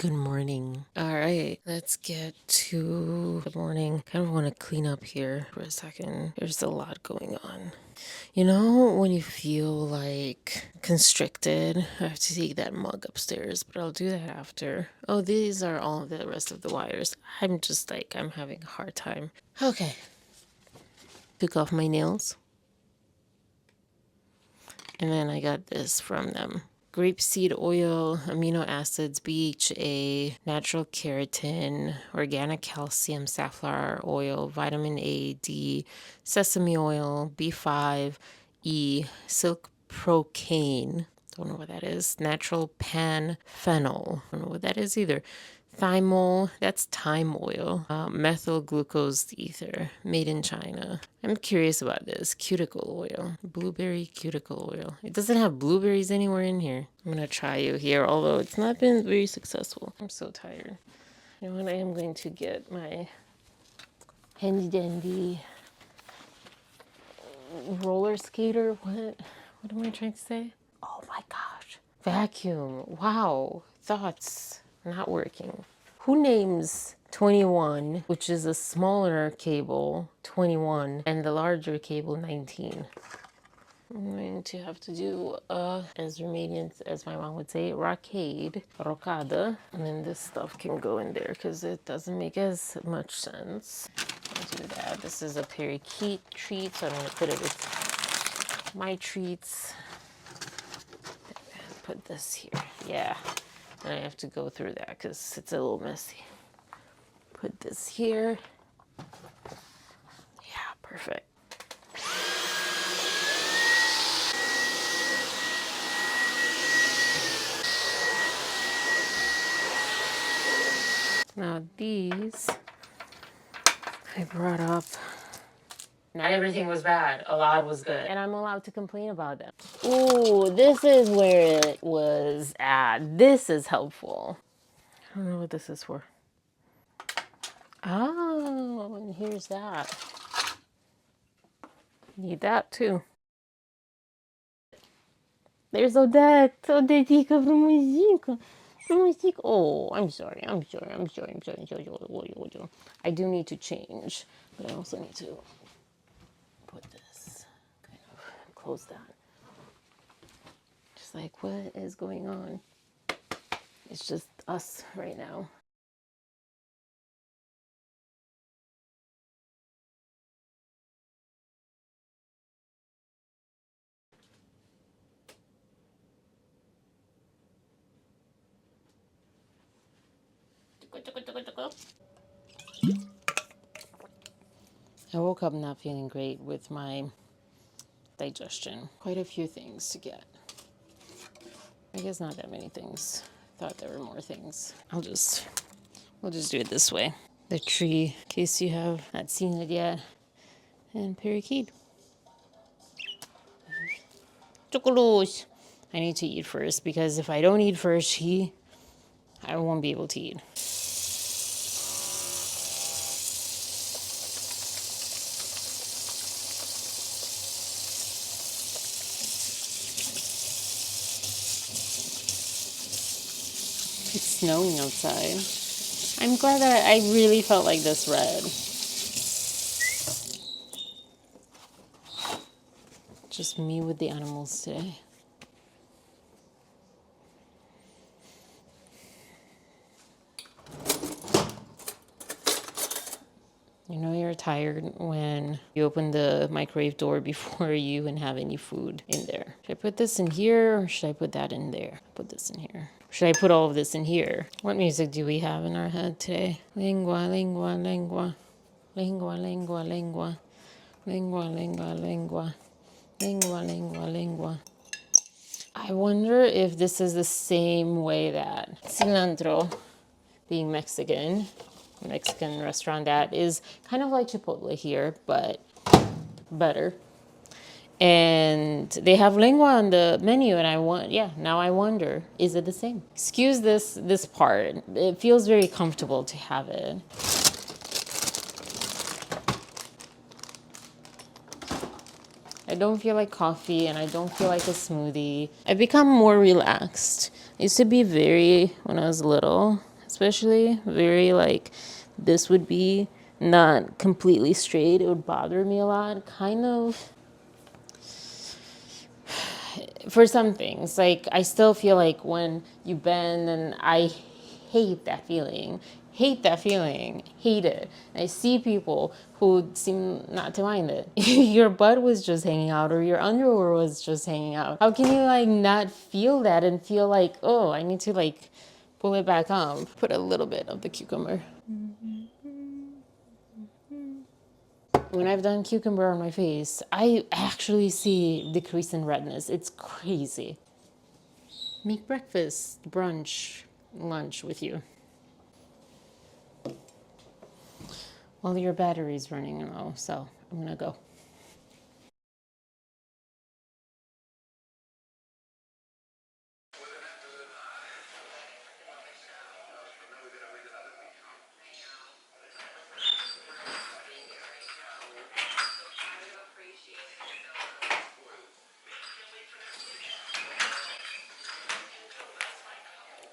Good morning. All right, let's get to the morning. Kind of want to clean up here for a second. There's a lot going on. You know, when you feel like constricted, I have to take that mug upstairs, but I'll do that after. Oh, these are all of the rest of the wires. I'm having a hard time. Okay. Took off my nails. And then I got this from them. Grapeseed oil, amino acids, BHA, natural keratin, organic calcium, safflower oil, vitamin A, D, sesame oil, B5, E, silk procaine. Don't know what that is. Natural panphenol. Don't know what that is either. Thymol, that's thyme oil. Methyl glucose ether, made in China. I'm curious about this. Cuticle oil. Blueberry cuticle oil. It doesn't have blueberries anywhere in here. I'm going to try you here, although it's not been very successful. I'm so tired. You know what? I am going to get my handy dandy roller skater. What am I trying to say? Oh my gosh. Vacuum. Wow. Thoughts not working. Who names 21, which is a smaller cable, 21, and the larger cable, 19? I'm going to have to do as Romanians, as my mom would say, rocada, and then this stuff can go in there because it doesn't make as much sense. I'll do that. This is a parakeet treat, so I'm going to put it with my treats. Put this here. Yeah. And I have to go through that because it's a little messy. Put this here. Yeah, perfect. Now these I brought up. Not everything was bad. A lot was good. And I'm allowed to complain about them. Ooh, this is where it was at. This is helpful. I don't know what this is for. Oh, and here's that. Need that too. There's Odette. Odettica Frumuzika. Frumuzika. Oh, I'm sorry. I do need to change, but I also need to put this, kind of close that. Just like, what is going on? It's just us right now. I woke up not feeling great with my digestion. Quite a few things to get. I guess not that many things. Thought there were more things. We'll just do it this way. The tree, in case you have not seen it yet, and parakeet. Chocolate. I need to eat first because if I don't eat first, I won't be able to eat. It's snowing outside. I'm glad that I really felt like this red. Just me with the animals today. You know you're tired when you open the microwave door before you even have any food in there. Should I put this in here or should I put that in there? Put this in here. Should I put all of this in here? What music do we have in our head today? Lingua, lingua, lingua. Lingua, lingua, lingua. Lingua, lingua, lingua. Lingua, lingua, lingua. I wonder if this is the same way that cilantro, being Mexican restaurant that is kind of like Chipotle here, but better. And they have lengua on the menu, and now I wonder, is it the same? Excuse this part. It feels very comfortable to have it. I don't feel like coffee and I don't feel like a smoothie. I've become more relaxed. I used to be when I was little, especially, very like, this would be not completely straight. It would bother me a lot. Kind of for some things. Like, I still feel like when you bend, and I hate that feeling. Hate that feeling. Hate it. I see people who seem not to mind it. Your butt was just hanging out, or your underwear was just hanging out. How can you like not feel that and feel like, oh, I need to like pull it back up? Put a little bit of the cucumber. When I've done cucumber on my face, I actually see decrease in redness. It's crazy. Make breakfast, brunch, lunch with you. Well, your battery's running low, so I'm gonna go.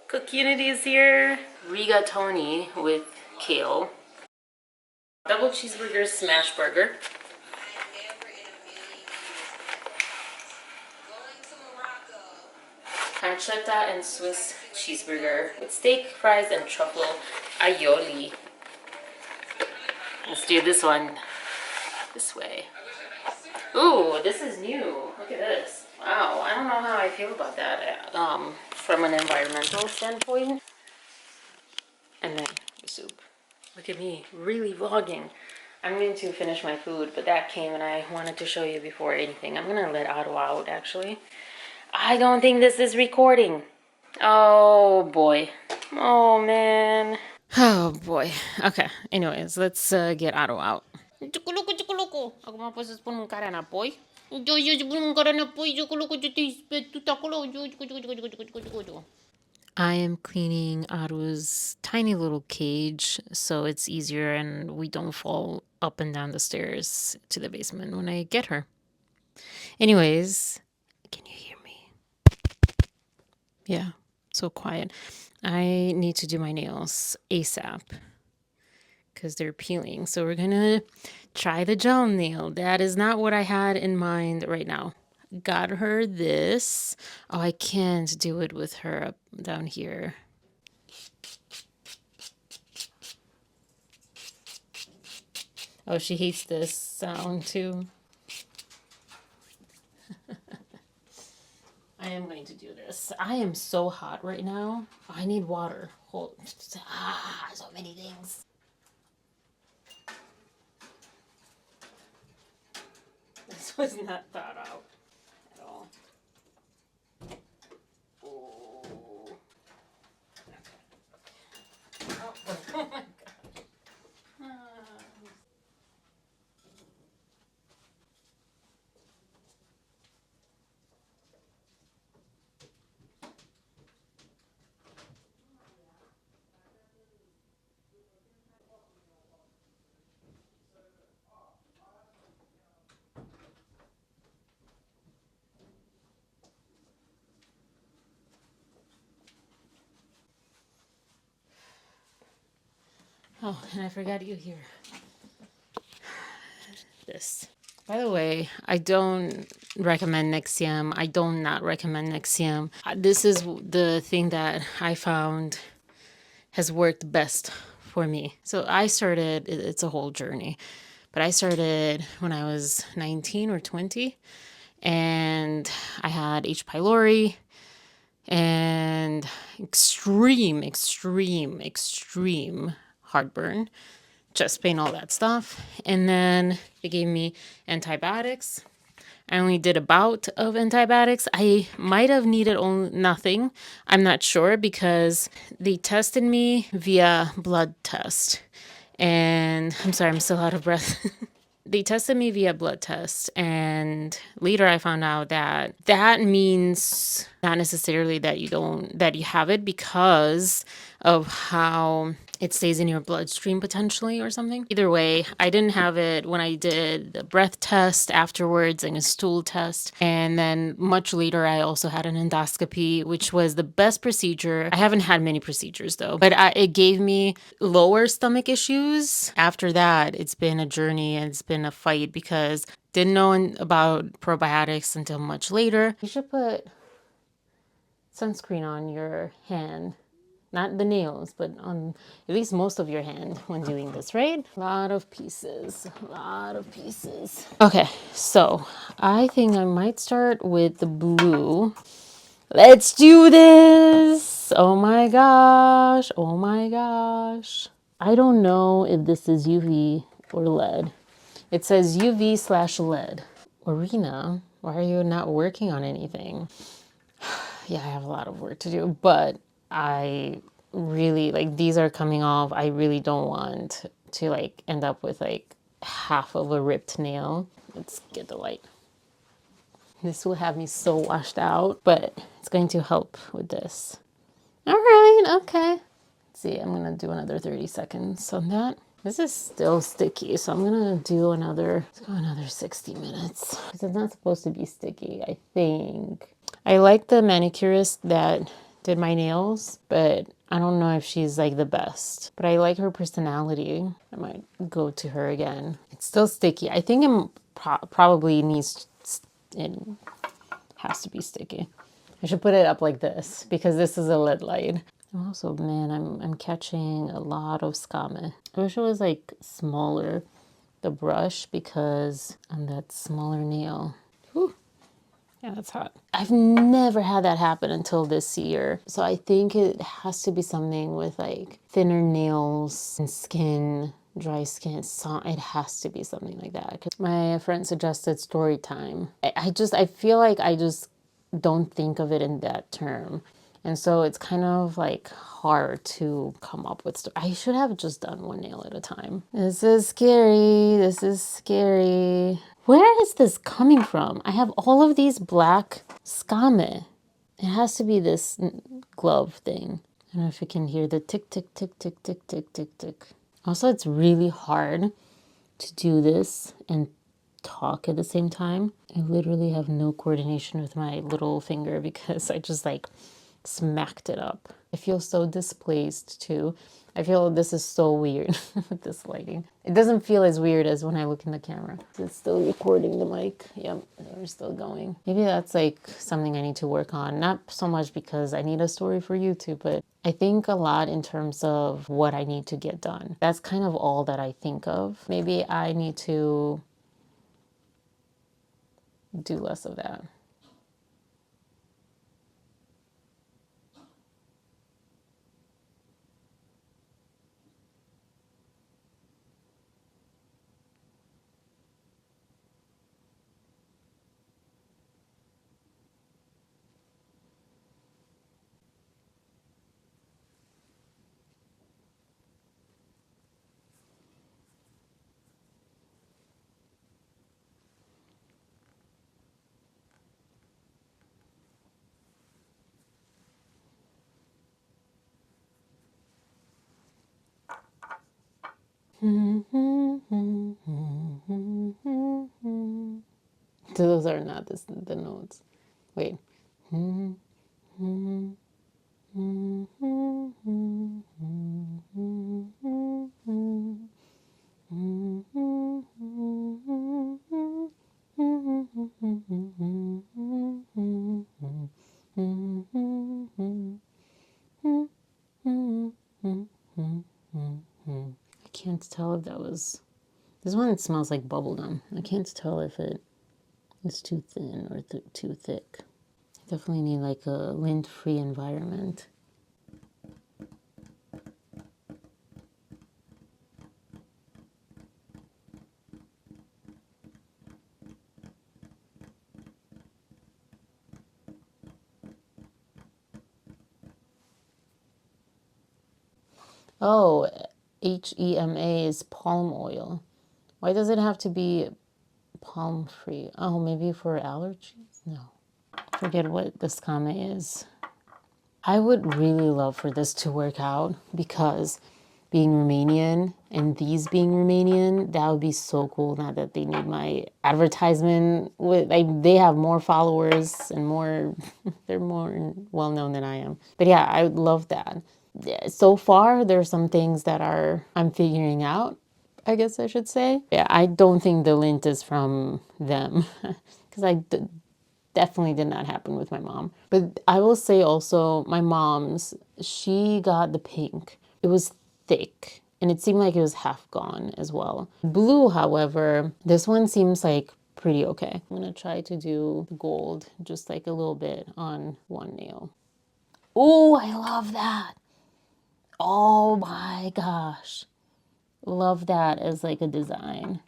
CookUnity is here. Rigatoni with kale. Double cheeseburger, smash burger. Pancetta and Swiss cheeseburger with steak, fries, and truffle aioli. Let's do this one this way. Ooh, this is new. Look at this. Wow, I don't know how I feel about that. From an environmental standpoint. And then the soup. Look at me, really vlogging. I'm going to finish my food, but that came and I wanted to show you before anything. I'm gonna let Otto out, actually. I don't think this is recording. Oh boy. Oh man. Oh boy. Okay, anyways, let's get Otto out. Jukuluku, jukuluku. Ako mapos spun mong kara na poy. Jojo spun mong kara na poy. Jukuluku, juti tutakulo. I am cleaning Otto's tiny little cage so it's easier and we don't fall up and down the stairs to the basement when I get her. Anyways, can you hear me? Yeah, so quiet. I need to do my nails ASAP because they're peeling. So we're gonna try the gel nail. That is not what I had in mind right now. Got her this. Oh, I can't do it with her up down here. Oh, she hates this sound too. I am going to do this. I am so hot right now. I need water. Hold. So many things. This was not thought out at all. Oh. Oh my god. Oh, and I forgot you here. This. By the way, I don't recommend Nexium. I don't not recommend Nexium. This is the thing that I found has worked best for me. So I started, it's a whole journey, but I started when I was 19 or 20, and I had H. pylori and extreme, extreme, extreme heartburn, chest pain, all that stuff. And then they gave me antibiotics. I only did a bout of antibiotics. I might have needed nothing. I'm not sure because they tested me via blood test. And I'm sorry, I'm still out of breath. They tested me via blood test, and later I found out that that means not necessarily that you have it because of how it stays in your bloodstream potentially or something. Either way, I didn't have it when I did the breath test afterwards and a stool test. And then much later, I also had an endoscopy, which was the best procedure. I haven't had many procedures though, but it gave me lower stomach issues. After that, it's been a journey and it's been a fight because didn't know about probiotics until much later. You should put sunscreen on your hand. Not the nails, but on at least most of your hand when doing this, right? A lot of pieces, a lot of pieces. Okay, so I think I might start with the blue. Let's do this! Oh my gosh, oh my gosh. I don't know if this is UV or lead. It says UV/lead. Arina, why are you not working on anything? Yeah, I have a lot of work to do, but I really like these are coming off. I really don't want to like end up with like half of a ripped nail. Let's get the light. This will have me so washed out, but it's going to help with this. All right, okay. Let's see, I'm gonna do another 30 seconds on that. This is still sticky, so I'm gonna do let's go another 60 minutes. Because it's not supposed to be sticky, I think. I like the manicurist that did my nails, but I don't know if she's like the best. But I like her personality. I might go to her again. It's still sticky. I think it probably it has to be sticky. I should put it up like this because this is a lead light. Also, man, I'm catching a lot of scame. I wish it was like smaller, the brush, because on that smaller nail. Whew. Yeah, that's hot. I've never had that happen until this year. So I think it has to be something with like thinner nails and skin, dry skin. So it has to be something like that. Because my friend suggested story time. I feel like I just don't think of it in that term. And so it's kind of like hard to come up with stuff. I should have just done one nail at a time. This is scary. This is scary. Where is this coming from? I have all of these black scame. It has to be this glove thing. I don't know if you can hear the tick, tick, tick, tick, tick, tick, tick, tick. Also, it's really hard to do this and talk at the same time. I literally have no coordination with my little finger because I just like smacked it up. I feel so displaced too. I feel this is so weird with this lighting. It doesn't feel as weird as when I look in the camera. It's still recording the mic. Yep, we're still going. Maybe that's like something I need to work on. Not so much because I need a story for YouTube, but I think a lot in terms of what I need to get done. That's kind of all that I think of. Maybe I need to do less of that. Those are not the notes. Wait. I can't tell if that was... This one smells like bubblegum. I can't tell if it is too thin or too thick. I definitely need like a lint-free environment. Oh, HEMA is palm oil. Why does it have to be palm free? Oh, maybe for allergies? No. Forget what the scame is. I would really love for this to work out because being Romanian and these being Romanian, that would be so cool. Not that they need my advertisement. With like they have more followers and more, they're more well known than I am. But yeah, I would love that. Yeah, so far, there are some things that I'm figuring out, I guess I should say. Yeah, I don't think the lint is from them because definitely did not happen with my mom. But I will say also, my mom's, she got the pink. It was thick and it seemed like it was half gone as well. Blue, however, this one seems like pretty okay. I'm gonna try to do gold, just like a little bit on one nail. Oh, I love that. Oh my gosh. Love that as like a design.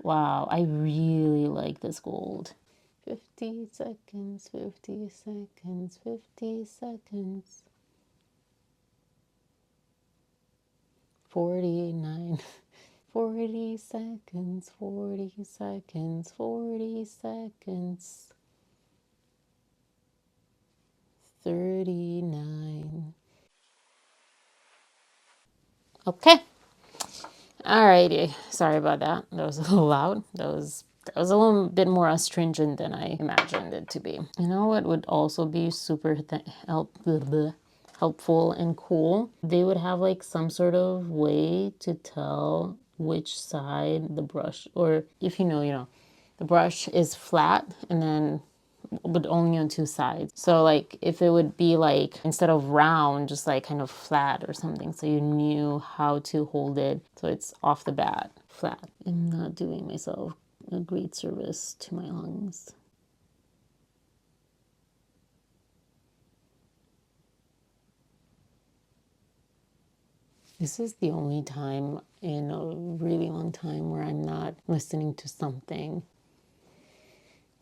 Wow, I really like this gold. 50 seconds, 50 seconds, 50 seconds. 49. 40 seconds, 40 seconds, 40 seconds. 39. Okay. Alrighty. Sorry about that. That was a little loud. That was a little bit more astringent than I imagined it to be. You know what would also be super helpful and cool? They would have like some sort of way to tell which side the brush, or if you know, the brush is flat and then but only on two sides. So like if it would be like instead of round, just like kind of flat or something, so you knew how to hold it so it's off the bat flat. I'm not doing myself a great service to my lungs. This is the only time in a really long time where I'm not listening to something.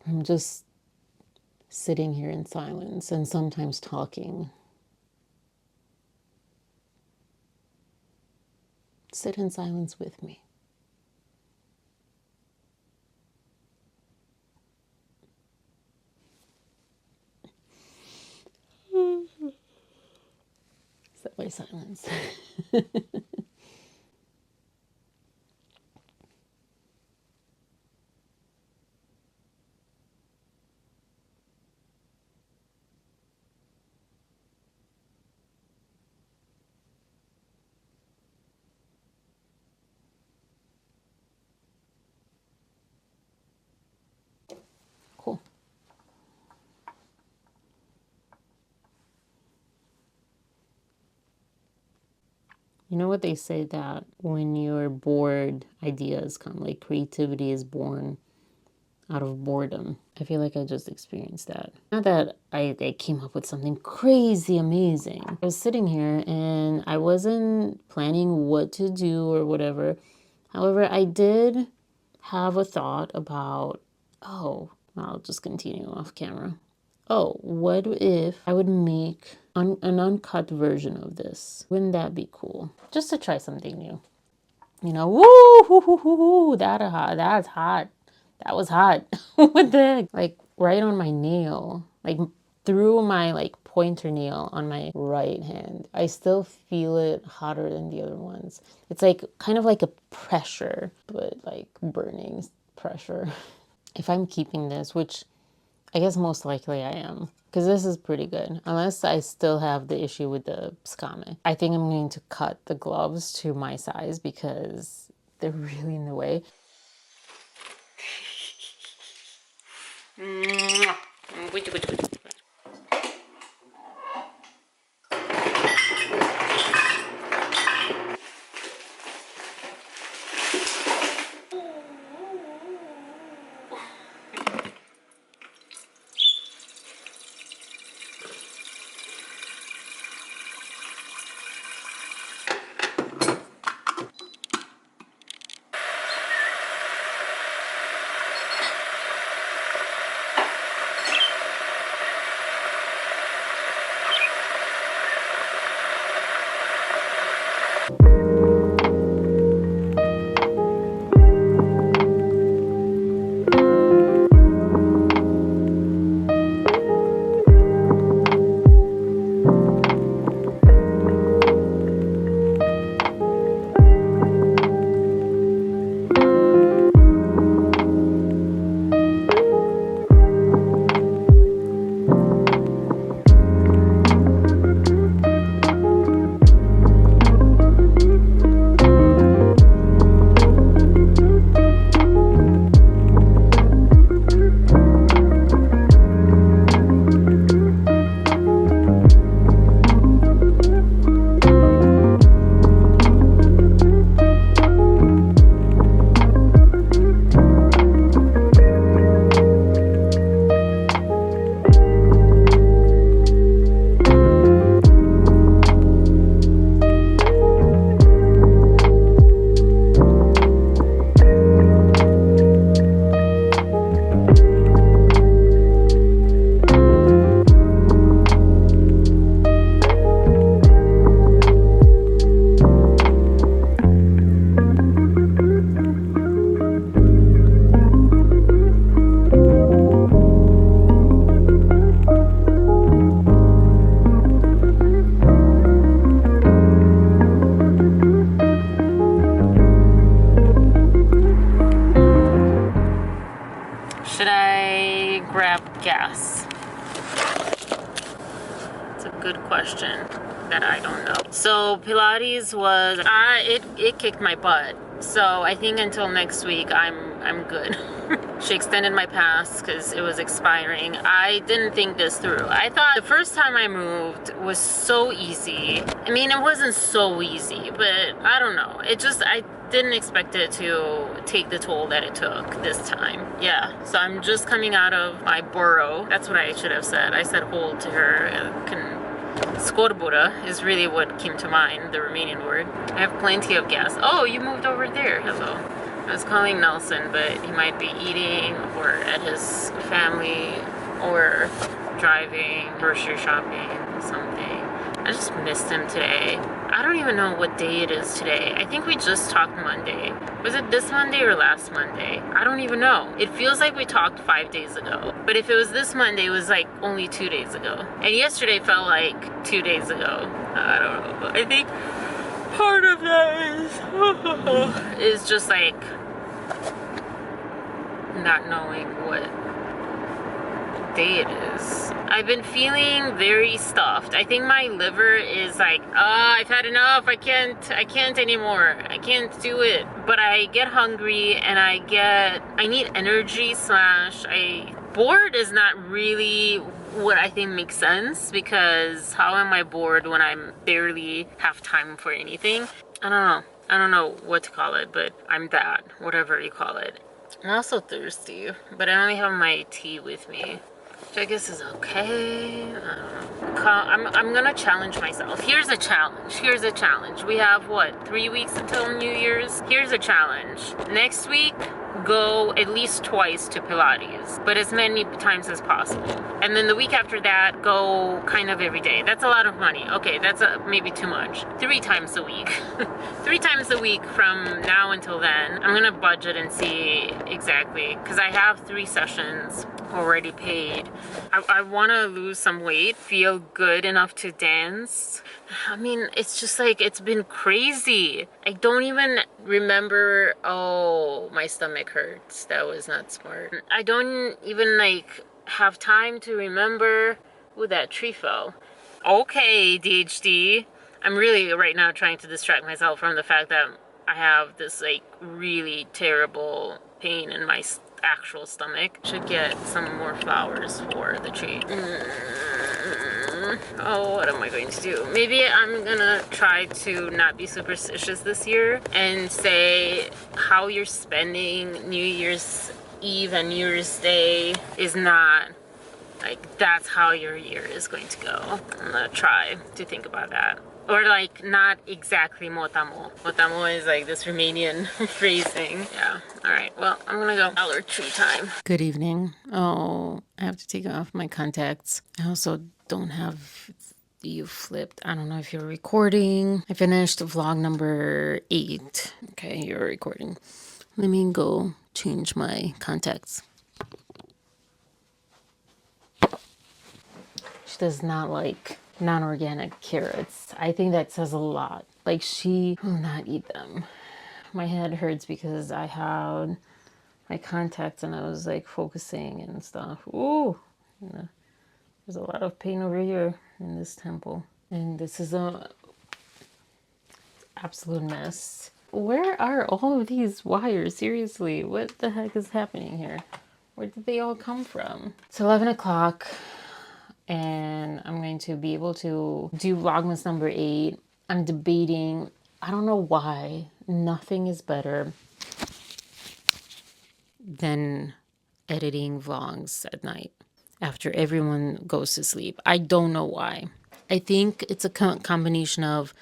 I'm just sitting here in silence and sometimes talking. Sit in silence with me. Sit by silence. Cool. You know what they say that when you're bored, ideas come, like creativity is born out of boredom. I feel like I just experienced that. Not that I came up with something crazy amazing. I was sitting here and I wasn't planning what to do or whatever. However, I did have a thought about, oh, I'll just continue off camera. Oh, what if I would make an uncut version of this? Wouldn't that be cool? Just to try something new. You know, woo, hoo, hoo, hoo, hoo, that's hot. That was hot. What the heck? Like right on my nail, like through my like pointer nail on my right hand. I still feel it hotter than the other ones. It's like kind of like a pressure, but like burning pressure. If I'm keeping this, which I guess most likely I am, because this is pretty good. Unless I still have the issue with the scame. I think I'm going to cut the gloves to my size because they're really in the way. good question that I don't know. So Pilates was, it kicked my butt. So I think until next week, I'm good. She extended my pass because it was expiring. I didn't think this through. I thought the first time I moved was so easy. I mean, it wasn't so easy, but I don't know. I didn't expect it to take the toll that it took this time. Yeah, so I'm just coming out of my borough. That's what I should have said. I said hold to her. Skorbura is really what came to mind, the Romanian word. I have plenty of gas. Oh, you moved over there. Hello. I was calling Nelson, but he might be eating or at his family or driving, grocery shopping, something. I just missed him today. I don't even know what day it is today. I think we just talked Monday. Was it this Monday or last Monday? I don't even know. It feels like we talked 5 days ago. But if it was this Monday, it was like only 2 days ago. And yesterday felt like 2 days ago. I don't know. But I think part of that is just like not knowing what day it is. I've been feeling very stuffed. I think my liver is like, I've had enough. I can't anymore. I can't do it. But I get hungry and I need energy / bored is not really what I think makes sense, because how am I bored when I barely have time for anything? I don't know. I don't know what to call it, but I'm that, whatever you call it. I'm also thirsty, but I only have my tea with me, which I guess is okay. I don't know. I'm gonna challenge myself. Here's a challenge. We have what, 3 weeks until New Year's? Here's a challenge. Next week, go at least twice to Pilates, but as many times as possible. And then the week after that, go kind of every day. That's a lot of money. Okay, that's maybe too much. 3 times a week. 3 times a week from now until then. I'm gonna budget and see exactly, because I have 3 sessions already paid. I want to lose some weight, feel good enough to dance. I mean, it's just like, it's been crazy. I don't even remember. Oh, my stomach hurts. That was not smart. I don't even like have time to remember. Ooh, that tree fell. Okay, DHD. I'm really right now trying to distract myself from the fact that I have this like really terrible pain in my actual stomach. Should get some more flowers for the tree. Oh, what am I going to do? Maybe I'm gonna try to not be superstitious this year and say how you're spending New Year's Eve and New Year's Day is not like, that's how your year is going to go. I'm gonna try to think about that. Or like, not exactly motamo. Motamo is like this Romanian phrasing. Yeah. All right. Well, I'm gonna go dollar tree time. Good evening. Oh, I have to take off my contacts. I also don't have you flipped. I don't know if you're recording. I finished vlog number 8. Okay, you're recording. Let me go change my contacts. She does not like non-organic carrots. I think that says a lot. Like, she will not eat them. My head hurts because I had my contacts and I was like focusing and stuff. Ooh, there's a lot of pain over here in this temple. And this is a absolute mess. Where are all of these wires? Seriously, what the heck is happening here? Where did they all come from? It's 11 o'clock. And I'm going to be able to do Vlogmas number 8. I'm debating. I don't know why. Nothing is better than editing vlogs at night after everyone goes to sleep. I don't know why. I think it's a combination of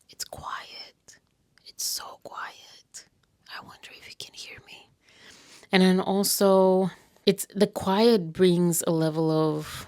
it's quiet. It's so quiet. I wonder if you can hear me. And then also, it's the quiet brings a level of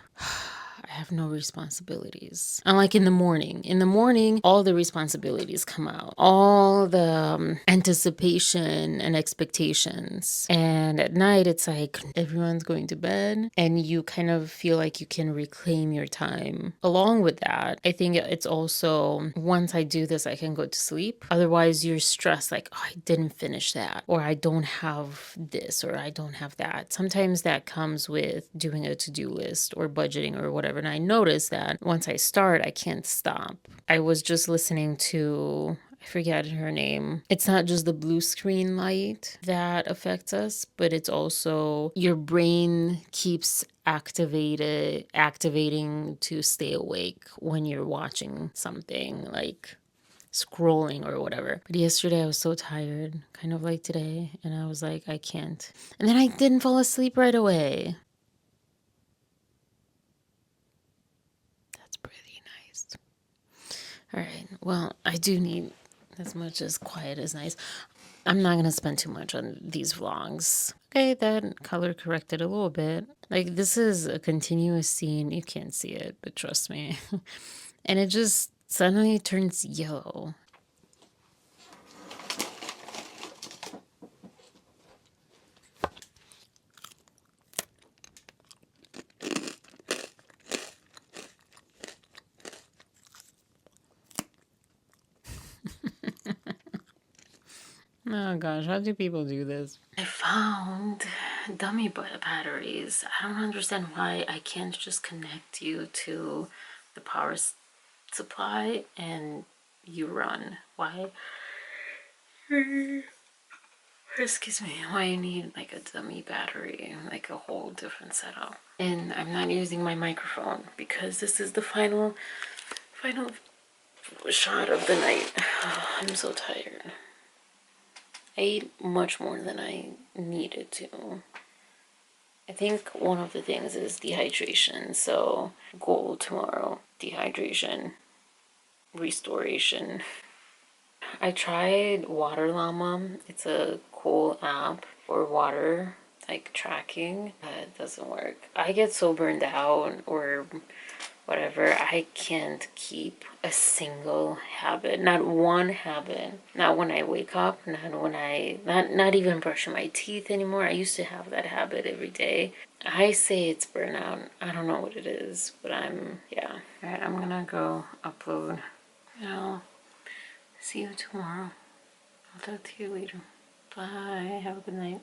I have no responsibilities. Unlike in the morning, all the responsibilities come out, all the anticipation and expectations. And at night, it's like everyone's going to bed and you kind of feel like you can reclaim your time. Along with that, I think it's also, once I do this, I can go to sleep. Otherwise, you're stressed like, oh, I didn't finish that, or I don't have this, or I don't have that. Sometimes that comes with doing a to-do list or budgeting or whatever. and I noticed that once I start, I can't stop. I was just listening to, I forget her name. It's not just the blue screen light that affects us, but it's also your brain keeps activating to stay awake when you're watching something like scrolling or whatever. But yesterday I was so tired, kind of like today, and I was like, I can't. And then I didn't fall asleep right away. That's pretty nice. All right. Well, I do need as much as quiet as nice. I'm not going to spend too much on these vlogs. Okay, that color corrected a little bit. Like, this is a continuous scene. You can't see it, but trust me. And it just suddenly turns yellow. Oh gosh, how do people do this? I found dummy batteries. I don't understand why I can't just connect you to the power supply and you run. Why? Excuse me. Why you need like a dummy battery, like a whole different setup. And I'm not using my microphone because this is the final shot of the night. I'm so tired. I ate much more than I needed to. I think one of the things is dehydration, so goal tomorrow, dehydration, restoration. I tried Water Llama. It's a cool app for water, like tracking, but it doesn't work. I get so burned out or whatever, I can't keep a single habit, not one habit. Not when I wake up, not when not even brushing my teeth anymore. I used to have that habit every day. I say it's burnout. I don't know what it is, but yeah. All right, I'm gonna go upload. I'll see you tomorrow. I'll talk to you later. Bye. Have a good night.